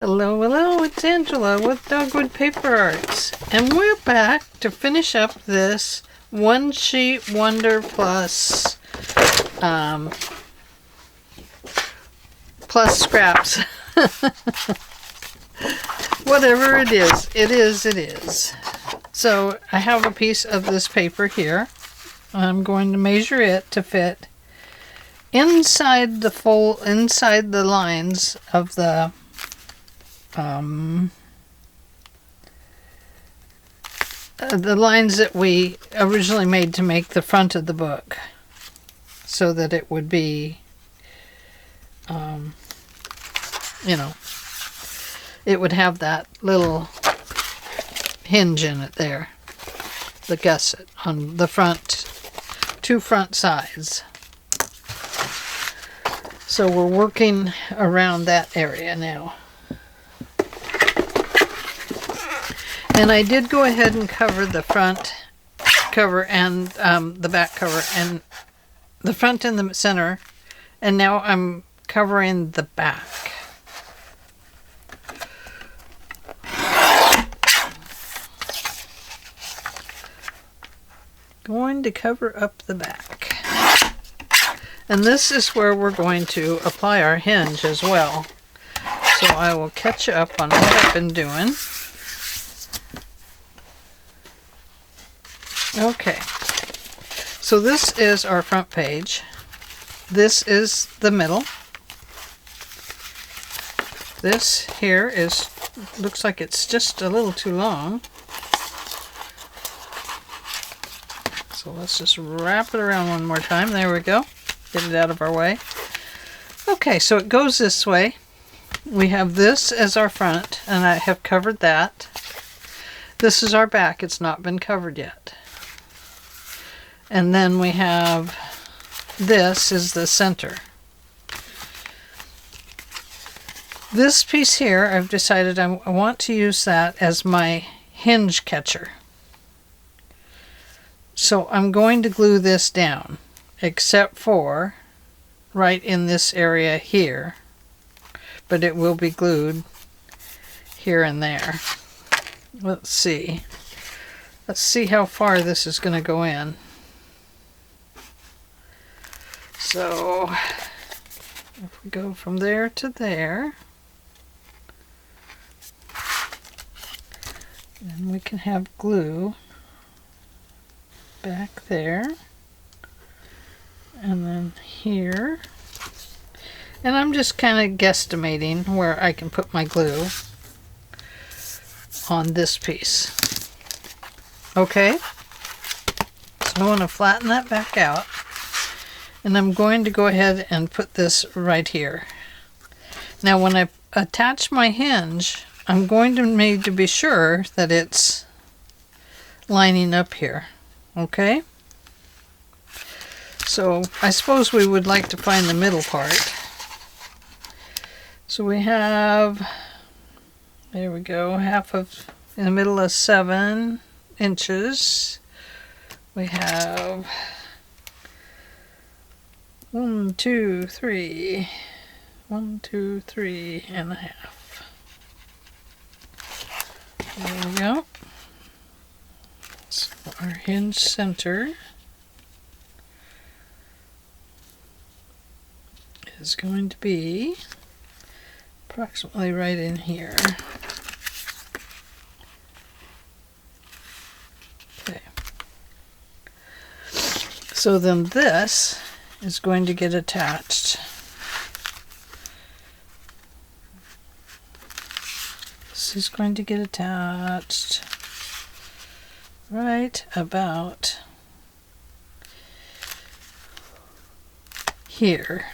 Hello, hello, it's Angela with Dogwood Paper Arts, and we're back to finish up this One Sheet Wonder Plus plus scraps. Whatever it is, it is. So I have a piece of this paper here. I'm going to measure it to fit inside the lines of the lines that we originally made to make the front of the book, so that it would be, it would have that little hinge in it there, the gusset on the front, two front sides. So we're working around that area now. And I did go ahead and cover the front cover and the back cover, and the front and the center, and now I'm covering the back. Going to cover up the back. And this is where we're going to apply our hinge as well. So I will catch up on what I've been doing. Okay, so this is our front page. This is the middle. This here looks like it's just a little too long. So let's just wrap it around one more time. There we go. Get it out of our way. Okay, so it goes this way. We have this as our front, and I have covered that. This is our back. It's not been covered yet. And then we have, this is the center. This piece here, I've decided I want to use that as my hinge catcher. So I'm going to glue this down, except for right in this area here. But it will be glued here and there. Let's see. Let's see how far this is going to go in. So, if we go from there to there, then we can have glue back there, and then here, and I'm just kind of guesstimating where I can put my glue on this piece. Okay, so I want to flatten that back out. And I'm going to go ahead and put this right here. Now when I attach my hinge, I'm going to need to be sure that it's lining up here. Okay? So I suppose we would like to find the middle part. So we have, there we go, in the middle of 7 inches. We have 1, 2, 3, 1, 2, 3 and a half. There we go. So our hinge center is going to be approximately right in here. Okay. So then this is going to get attached. This is going to get attached right about here.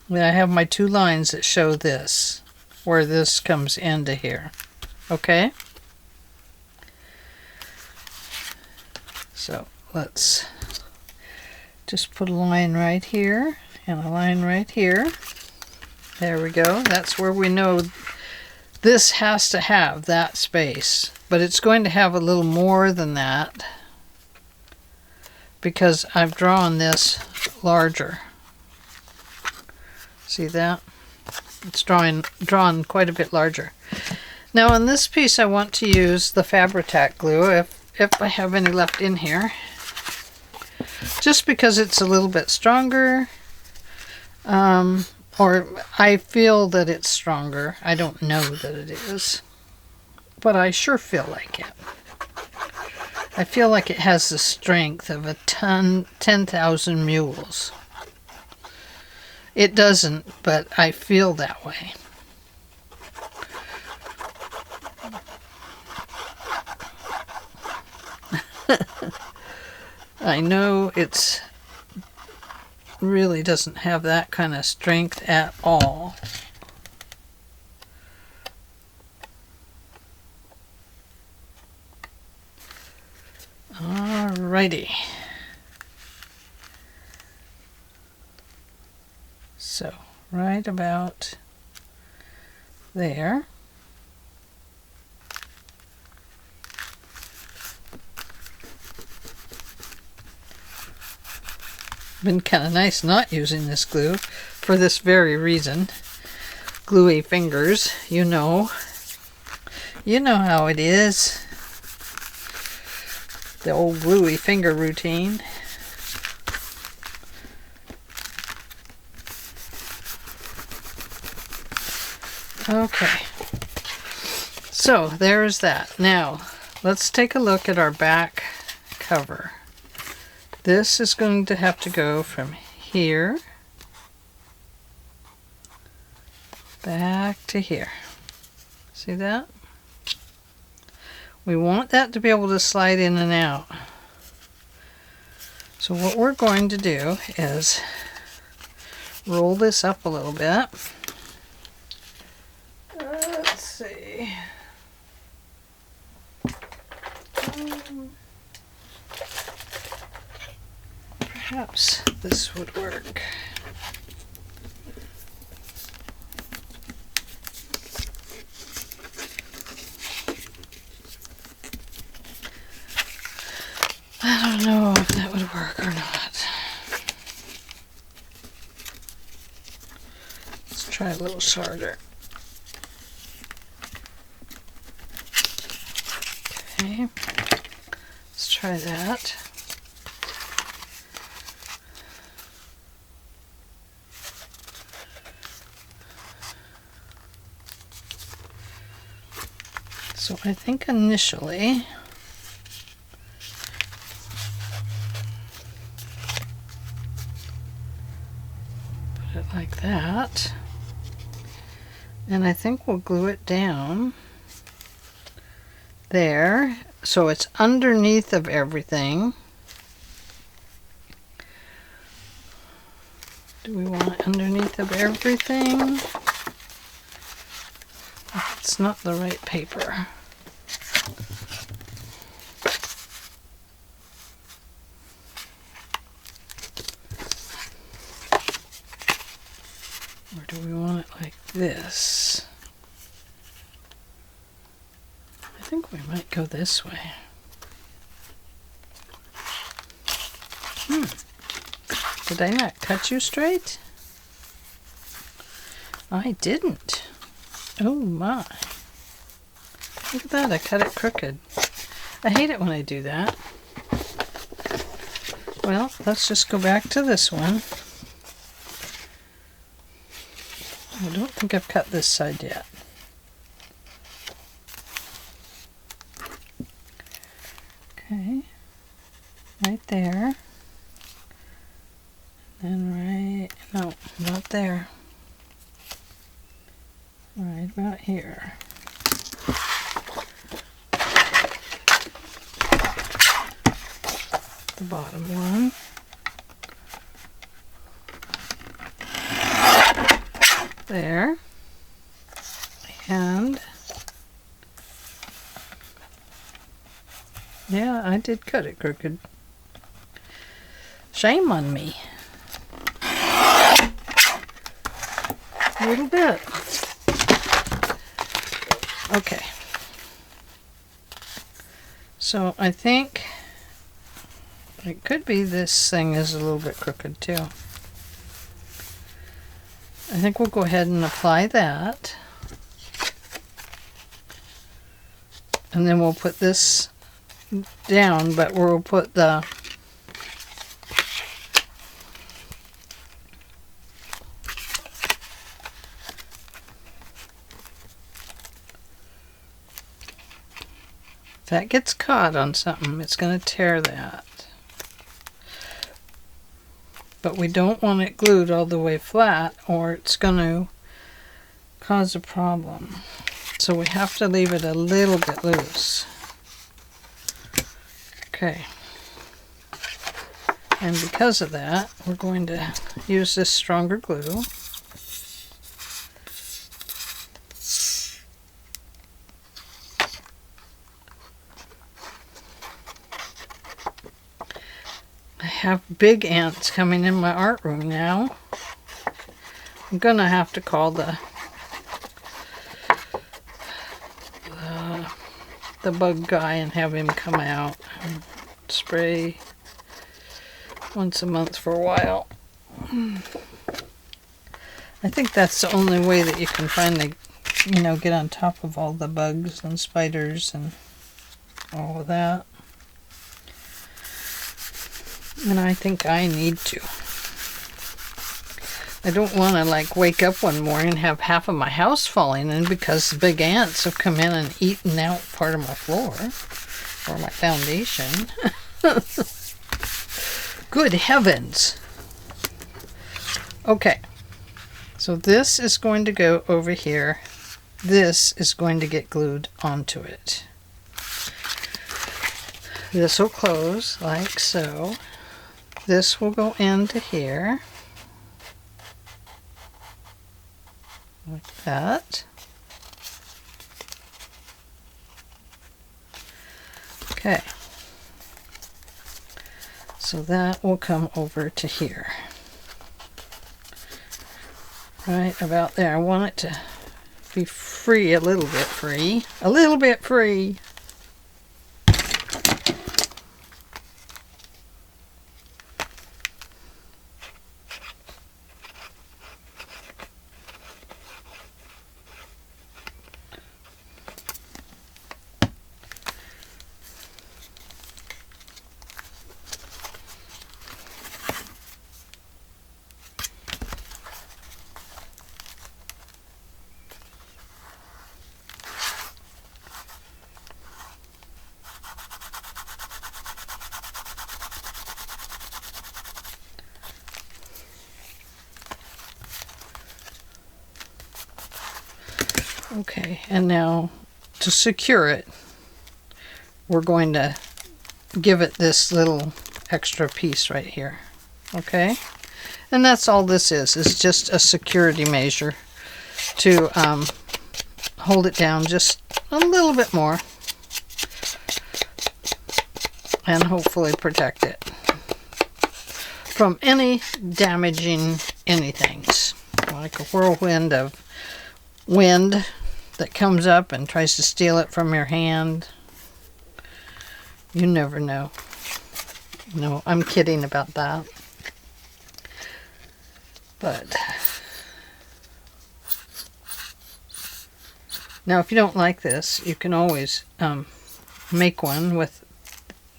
I have my 2 lines that show this, where this comes into here. Okay? So let's just put a line right here and a line right here. There we go. That's where we know this has to have that space. But it's going to have a little more than that because I've drawn this larger. See that? It's drawn quite a bit larger. Now on this piece I want to use the Fabri-Tac glue if I have any left in here. Just because it's a little bit stronger. Or I feel that it's stronger. I don't know that it is. But I sure feel like it. I feel like it has the strength of a 10,000 mules. It doesn't, but I feel that way. I know it's really doesn't have that kind of strength at all. Alrighty. So, right about there. Been kind of nice not using this glue for this very reason. Gluey fingers, you know. You know how it is. The old gluey finger routine. Okay. So there's that. Now, let's take a look at our back cover. This is going to have to go from here back to here. See that? We want that to be able to slide in and out. So what we're going to do is roll this up a little bit. Let's see. Perhaps this would work. I don't know if that would work or not. Let's try a little harder. Okay, let's try that. So I think initially put it like that, and I think we'll glue it down there so it's underneath of everything. Do we want it underneath of everything? It's not the right paper. Or do we want it like this? I think we might go this way. Did I not cut you straight? I didn't. Oh my. Look at that, I cut it crooked. I hate it when I do that. Well, let's just go back to this one. I don't think I've cut this side yet. Okay, right there. And right, no, not there. Right about here. The bottom one. There. And yeah, I did cut it crooked. Shame on me. A little bit. Okay. So I think it could be this thing is a little bit crooked too. I think we'll go ahead and apply that. And then we'll put this down, but we'll put the if that gets caught on something, it's going to tear that. But we don't want it glued all the way flat or it's going to cause a problem. So we have to leave it a little bit loose. Okay. And because of that, we're going to use this stronger glue. I have big ants coming in my art room now. I'm gonna have to call the bug guy and have him come out and spray once a month for a while. I think that's the only way that you can finally, get on top of all the bugs and spiders and all of that. And I think I need to. I don't want to wake up one morning and have half of my house falling in because the big ants have come in and eaten out part of my floor or my foundation. Good heavens. Okay. So this is going to go over here. This is going to get glued onto it. This will close like so. This will go into here. Like that. Okay. So that will come over to here. Right about there. I want it to be free, a little bit free. A little bit free. Okay, and now to secure it, we're going to give it this little extra piece right here. Okay, and that's all this is just a security measure to hold it down just a little bit more and hopefully protect it from any damaging anythings, like a whirlwind of wind that comes up and tries to steal it from your hand. You never know. No, I'm kidding about that. But now if you don't like this, you can always make one with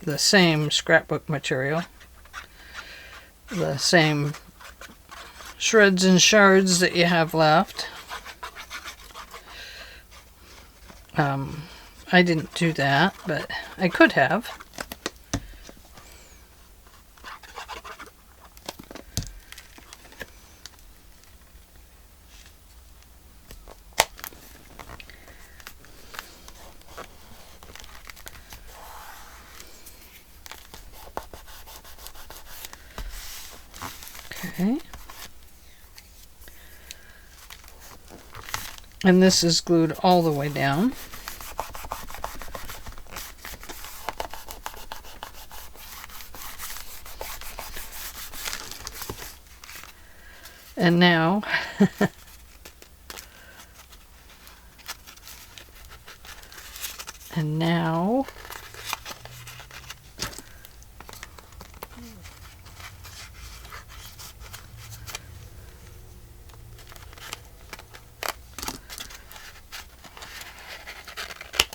the same scrapbook material, the same shreds and shards that you have left. I didn't do that, but I could have. Okay. And this is glued all the way down. And now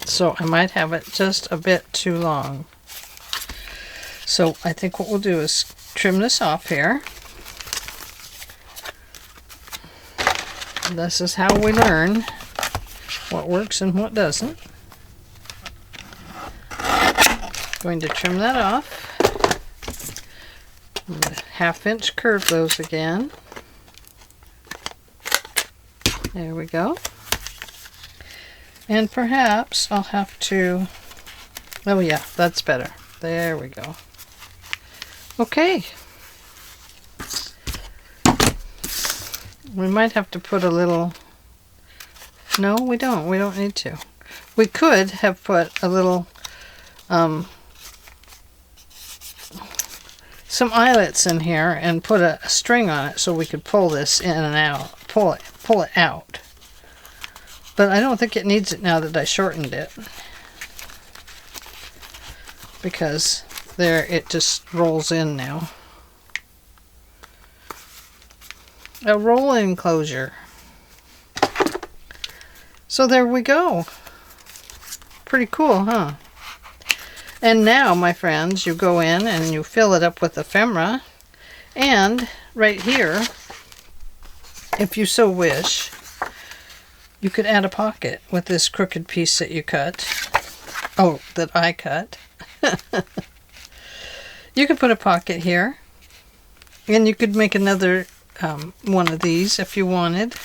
So I might have it just a bit too long. So I think what we'll do is trim this off here. This is how we learn what works and what doesn't. Going to trim that off. 1/2 inch curve those again. There we go. And perhaps I'll have to, oh yeah, that's better. There we go. Okay. We might have to put a little, no, we don't need to. We could have put a little, some eyelets in here and put a string on it so we could pull this in and out, pull it out. But I don't think it needs it now that I shortened it, because there it just rolls in now. A roll enclosure. So there we go. Pretty cool, huh? And now, my friends, you go in and you fill it up with ephemera. And right here, if you so wish, you could add a pocket with this crooked piece that you cut. Oh, that I cut. You could put a pocket here. And you could make another one of these if you wanted.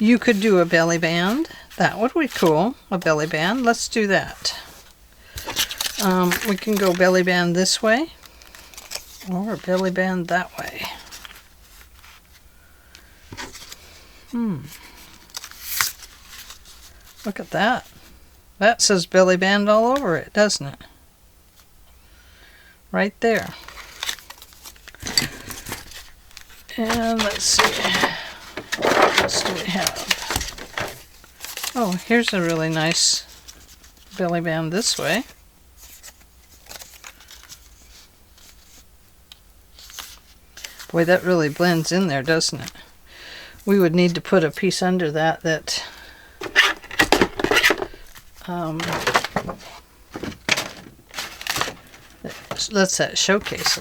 You could do a belly band. That would be cool. A belly band. Let's do that. We can go belly band this way, or a belly band that way. Look at that. That says belly band all over it, doesn't it? Right there. And let's see. What else do we have? Oh, here's a really nice belly band this way. Boy, that really blends in there, doesn't it? We would need to put a piece under that lets that showcase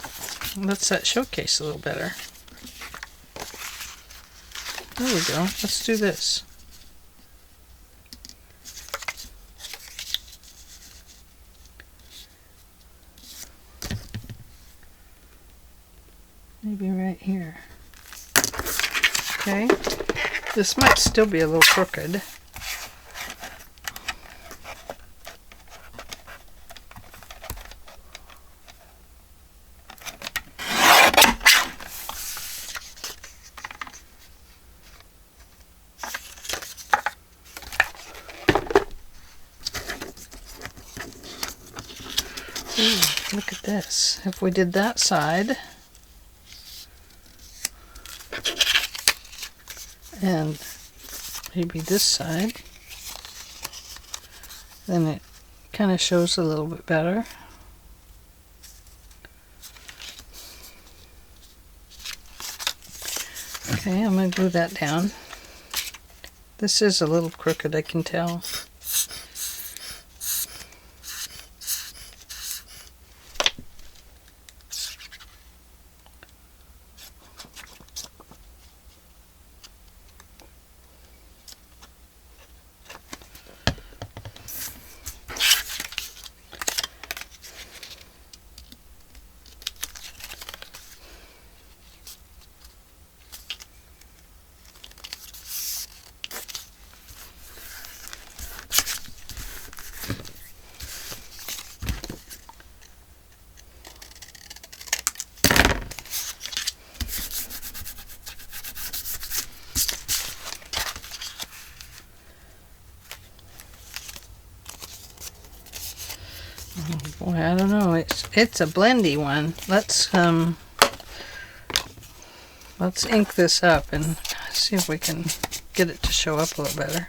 a little better. There we go. Let's do this. Maybe right here. Okay. This might still be a little crooked. Ooh, look at this. If we did that side, and maybe this side, then it kind of shows a little bit better. Okay, I'm going to glue that down. This is a little crooked, I can tell. Boy, I don't know. It's a blendy one. Let's ink this up and see if we can get it to show up a little better.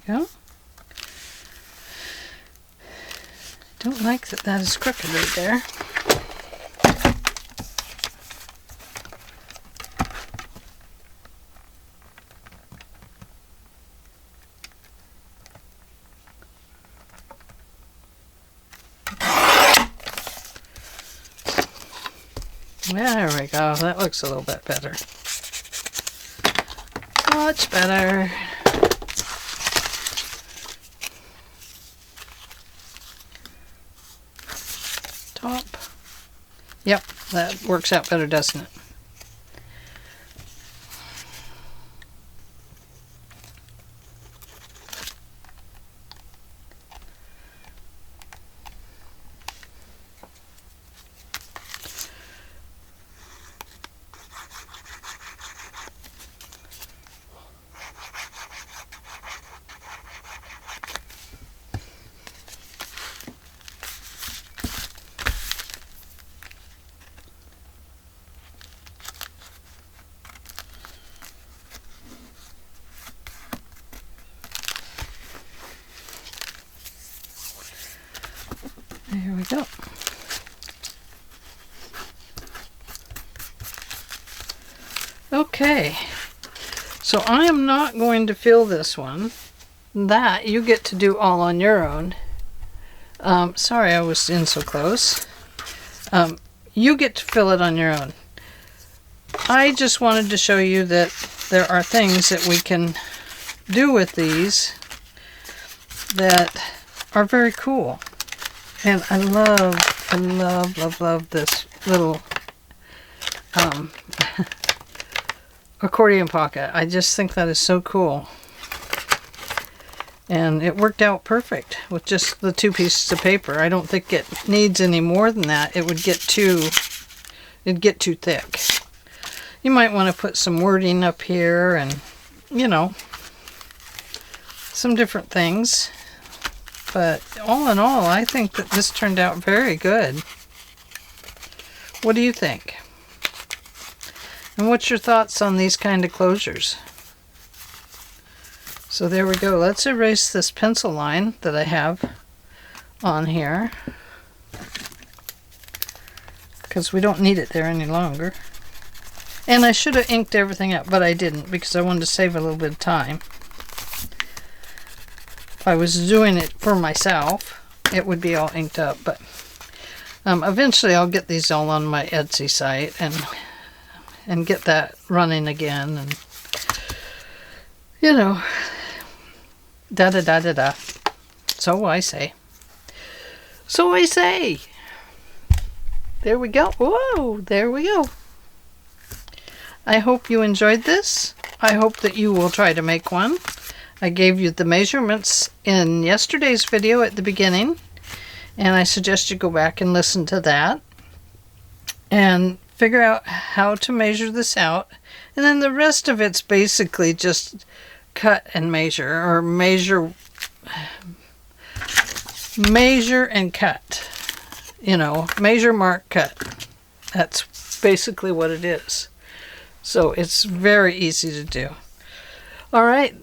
go. Don't like that that is crooked right there. There we go. That looks a little bit better. Much better. Top. Yep, that works out better, doesn't it? There we go. Okay, so I am not going to fill this one. That you get to do all on your own. Sorry I was in so close. You get to fill it on your own. I just wanted to show you that there are things that we can do with these that are very cool. And I love this little accordion pocket. I just think that is so cool. And it worked out perfect with just the 2 pieces of paper. I don't think it needs any more than that. It'd get too thick. You might want to put some wording up here and, you know, some different things. But all in all, I think that this turned out very good. What do you think? And what's your thoughts on these kind of closures? So there we go. Let's erase this pencil line that I have on here, because we don't need it there any longer. And I should have inked everything up, but I didn't because I wanted to save a little bit of time. If I was doing it for myself, it would be all inked up, but eventually I'll get these all on my Etsy site and get that running again, and you know, da da da da da. So I say. So I say. There we go. Whoa, there we go. I hope you enjoyed this. I hope that you will try to make one. I gave you the measurements in yesterday's video at the beginning, and I suggest you go back and listen to that and figure out how to measure this out. And then the rest of it's basically just cut and measure, or measure and cut. You know, measure, mark, cut. That's basically what it is. So it's very easy to do. All right.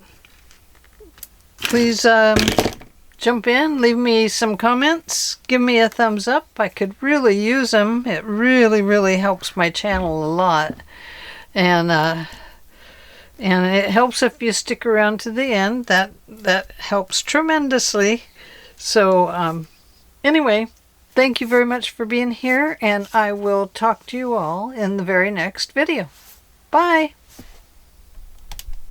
Please jump in, leave me some comments, give me a thumbs up. I could really use them. It really helps my channel a lot. And it helps if you stick around to the end. That helps tremendously. So anyway, thank you very much for being here, and I will talk to you all in the very next video. Bye!